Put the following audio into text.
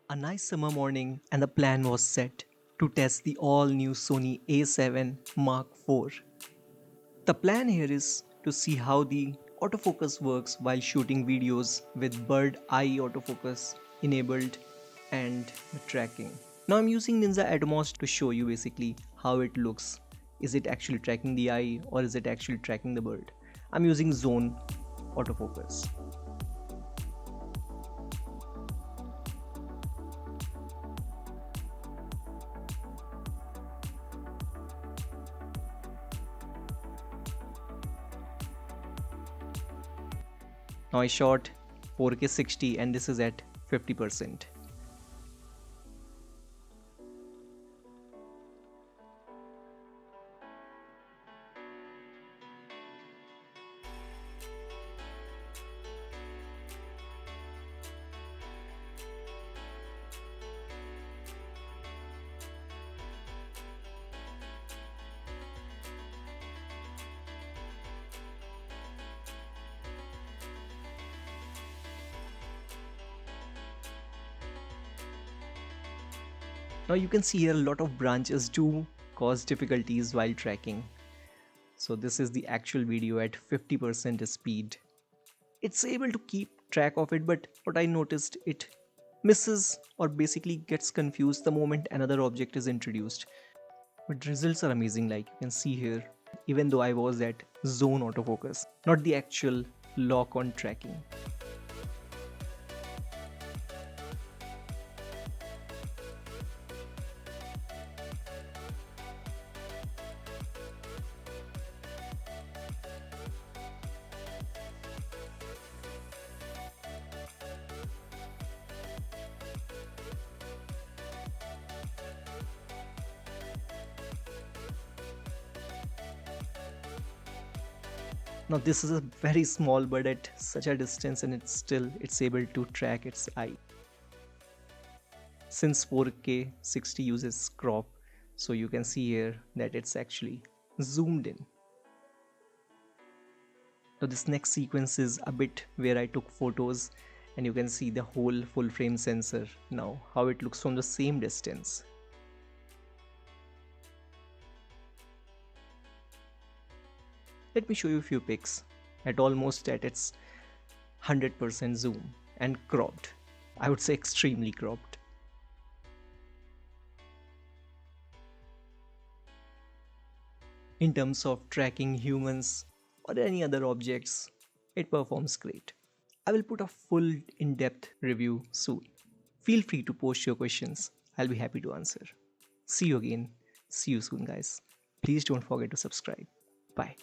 A nice summer morning, and the plan was set to test the all new Sony A7 Mark IV. The plan here is to see how the autofocus works while shooting videos with bird eye autofocus enabled and the tracking. Now I'm using Ninja Atomos to show you basically how it looks. Is it actually tracking the eye or is it actually tracking the bird? I'm using zone autofocus. Now I shot 4K 60 and this is at 50%. Now you can see here a lot of branches do cause difficulties while tracking. So this is the actual video at 50% speed. It's able to keep track of it, but what I noticed, it misses or basically gets confused the moment another object is introduced. But results are amazing, like you can see here, even though I was at zone autofocus, not the actual lock on tracking. Now this is a very small bird at such a distance and it's able to track its eye. Since 4K 60 uses crop, so you can see here that it's actually zoomed in. Now this next sequence is a bit where I took photos and you can see the whole full frame sensor now, how it looks from the same distance. Let me show you a few pics at almost at its 100% zoom and cropped. I would say extremely cropped. In terms of tracking humans or any other objects, it performs great. I will put a full in-depth review soon. Feel free to post your questions. I'll be happy to answer. See you again. See you soon, guys. Please don't forget to subscribe. Bye.